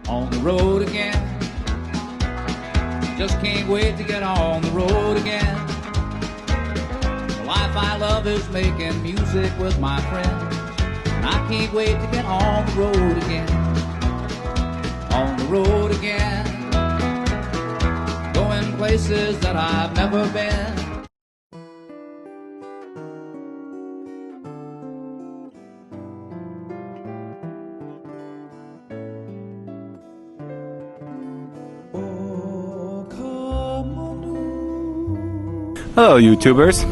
on the road again. Just can't wait to get on the road again. The life I love is making music with my friends, and I can't wait to get on the road again. On the road again, going places that I've never been. Hello YouTubers,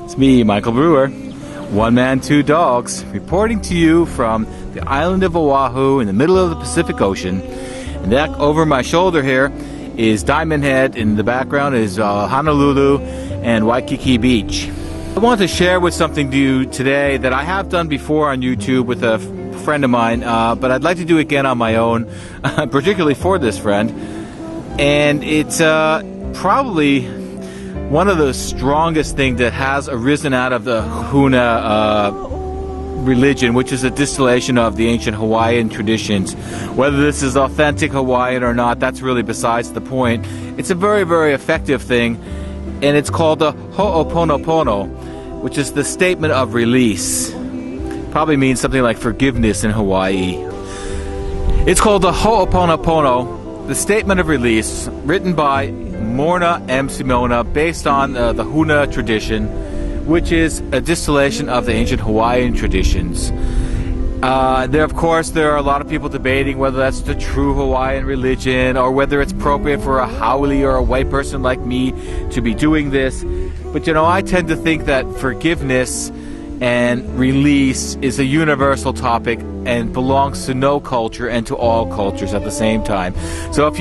it's me, Michael Brewer, one man, two dogs, reporting to you from the island of Oahu in the middle of the Pacific Ocean. And that over my shoulder here is Diamond Head, in the background is Honolulu and Waikiki Beach. I want to share with something to you today that I have done before on YouTube with a friend of mine, but I'd like to do it again on my own, particularly for this friend. And it's probably one of the strongest things that has arisen out of the Huna religion, which is a distillation of the ancient Hawaiian traditions. Whether this is authentic Hawaiian or not, that's really besides the point. It's a very, very effective thing, and it's called the Hooponopono, which is the statement of release. Probably means something like forgiveness in Hawaii. It's called the Hooponopono, the statement of release, written by Morna M. Simona, based on the Huna tradition, which is a distillation of the ancient Hawaiian traditions. Of course, there are a lot of people debating whether that's the true Hawaiian religion or whether it's appropriate for a haole or a white person like me to be doing this. But I tend to think that forgiveness and release is a universal topic and belongs to no culture and to all cultures at the same time. So if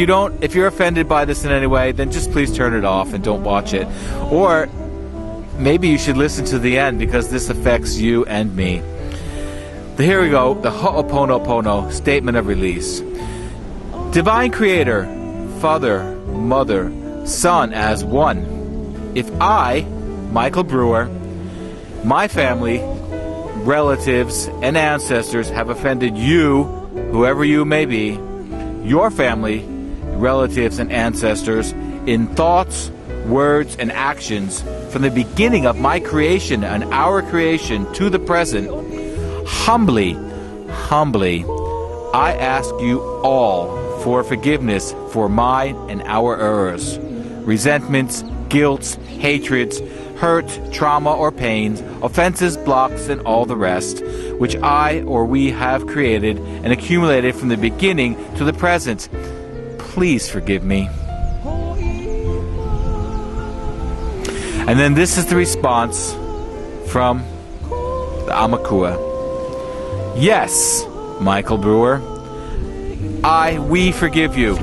you're offended by this in any way, then just please turn it off and don't watch it. Or maybe you should listen to the end, because this affects you and me. Here we go, the Hooponopono, statement of release. Divine Creator, Father, Mother, Son as one. If I, Michael Brewer, my family, relatives, and ancestors have offended you, whoever you may be, your family, relatives, and ancestors, in thoughts, words, and actions, from the beginning of my creation and our creation to the present, humbly, I ask you all for forgiveness for mine and our errors, resentments, guilts, hatreds, hurt, trauma, or pains, offenses, blocks, and all the rest, which I or we have created and accumulated from the beginning to the present. Please forgive me. And then this is the response from the Amakua. Yes, Michael Brewer, we forgive you.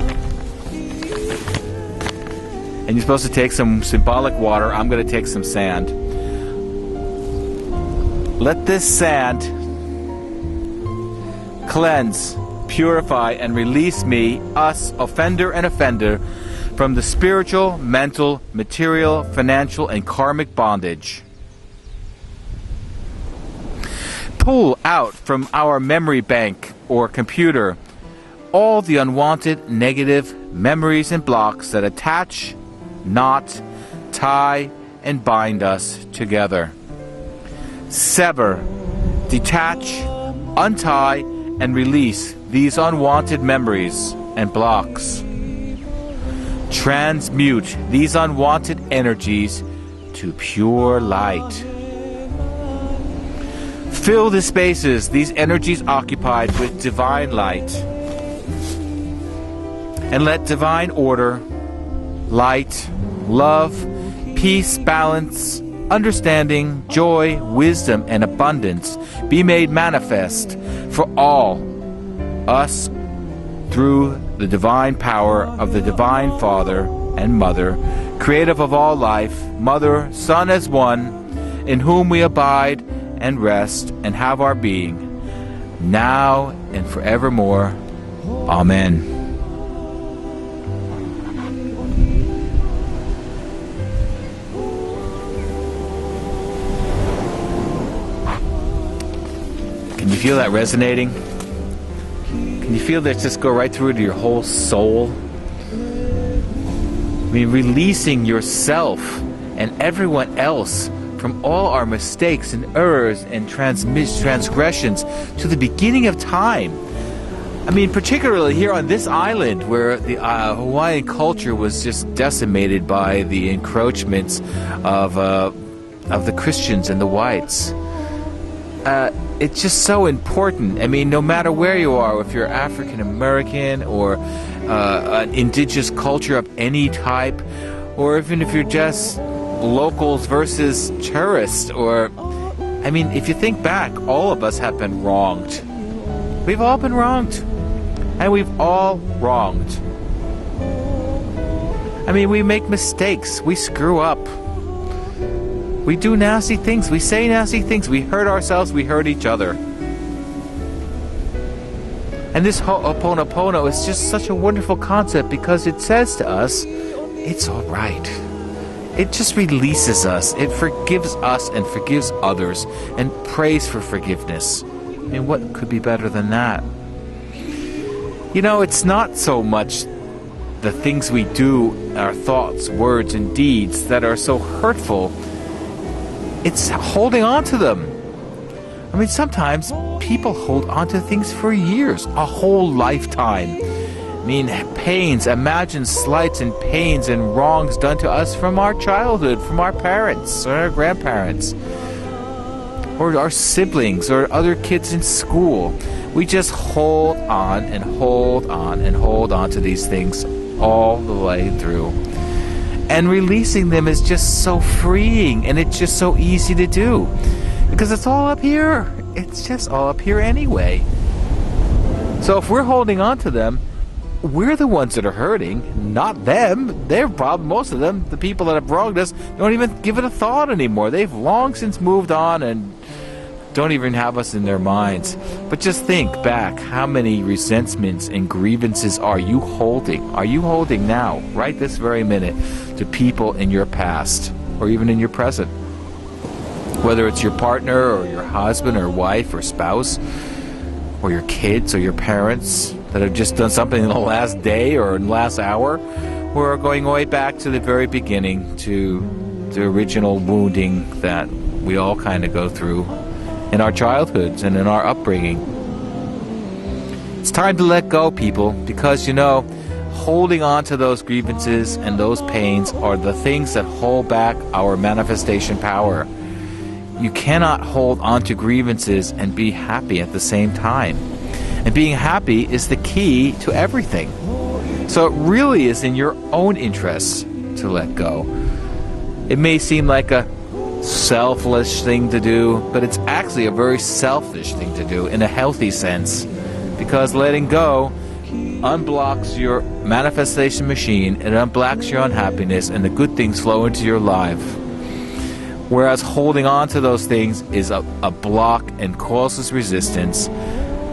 And you're supposed to take some symbolic water. I'm going to take some sand. Let this sand cleanse, purify, and release me, us, offender and offender, from the spiritual, mental, material, financial, and karmic bondage. Pull out from our memory bank or computer all the unwanted negative memories and blocks that attach, knot, tie, and bind us together. Sever, detach, untie, and release these unwanted memories and blocks. Transmute these unwanted energies to pure light. Fill the spaces these energies occupied with divine light. And let divine order, light, love, peace, balance, understanding, joy, wisdom, and abundance be made manifest for all us through the divine power of the Divine Father and Mother, creative of all life, Mother, Son as one, in whom we abide and rest and have our being, now and forevermore. Amen. Can you feel that resonating? Can Can you feel that just go right through to your whole soul? I mean, releasing yourself and everyone else from all our mistakes and errors and transgressions to the beginning of time. I mean, particularly here on this island where the Hawaiian culture was just decimated by the encroachments of the Christians and the whites. It's just so important. I mean, no matter where you are, if you're African American or an indigenous culture of any type, or even if you're just locals versus tourists, or, I mean, if you think back, all of us have been wronged. We've all been wronged. And we've all wronged. I mean, we make mistakes. We screw up. We do nasty things. We say nasty things. We hurt ourselves. We hurt each other. And this Hooponopono is just such a wonderful concept because it says to us, it's all right. It just releases us. It forgives us and forgives others and prays for forgiveness. I mean, what could be better than that? You know, it's not so much the things we do, our thoughts, words, and deeds that are so hurtful. It's holding on to them. I mean, sometimes people hold on to things for years, a whole lifetime. I mean, pains, imagine slights and pains and wrongs done to us from our childhood, from our parents or our grandparents, or our siblings or other kids in school. We just hold on and hold on and hold on to these things all the way through. And releasing them is just so freeing, and it's just so easy to do. Because it's all up here. It's just all up here anyway. So if we're holding on to them, we're the ones that are hurting, not them. Their problem, most of them, the people that have wronged us, don't even give it a thought anymore. They've long since moved on and don't even have us in their minds. But just think back, how many resentments and grievances are you holding? Are you holding now, right this very minute, to people in your past or even in your present? Whether it's your partner or your husband or wife or spouse or your kids or your parents that have just done something in the last day or in the last hour, or going way back to the very beginning, to the original wounding that we all kind of go through in our childhoods and in our upbringing. It's time to let go, people, because, you know, holding on to those grievances and those pains are the things that hold back our manifestation power. You cannot hold on to grievances and be happy at the same time. And being happy is the key to everything. So it really is in your own interest to let go. It may seem like a selfless thing to do, but it's actually a very selfish thing to do in a healthy sense, because letting go unblocks your manifestation machine, it unblocks your unhappiness, and the good things flow into your life. Whereas holding on to those things is a block and causes resistance,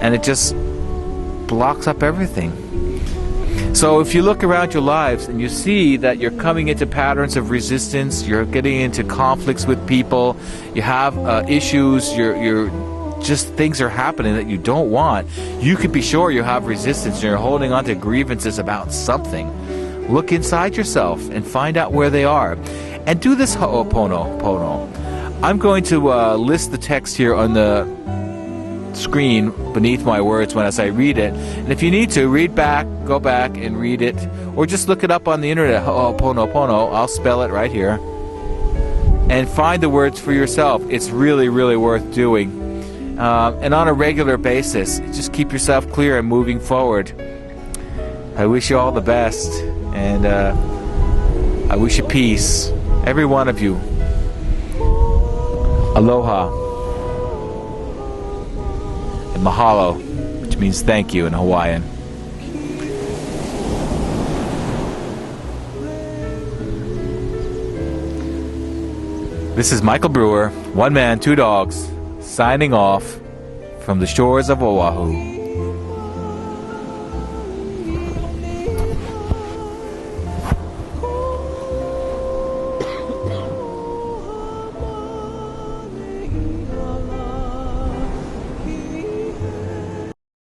and it just blocks up everything. So if you look around your lives and you see that you're coming into patterns of resistance, you're getting into conflicts with people, you have issues, you're just things are happening that you don't want, you could be sure you have resistance and you're holding on to grievances about something. Look inside yourself and find out where they are. And do this Hooponopono. I'm going to list the text here on the screen beneath my words when as I read it, and if you need to read back, go back and read it, or just look it up on the internet, Hooponopono. I'll spell it right here, and find the words for yourself. It's really, really worth doing, and on a regular basis. Just keep yourself clear and moving forward. I wish you all the best, and I wish you peace, every one of you. Aloha. Mahalo, which means thank you in Hawaiian. This is Michael Brewer, one man, two dogs, signing off from the shores of Oahu.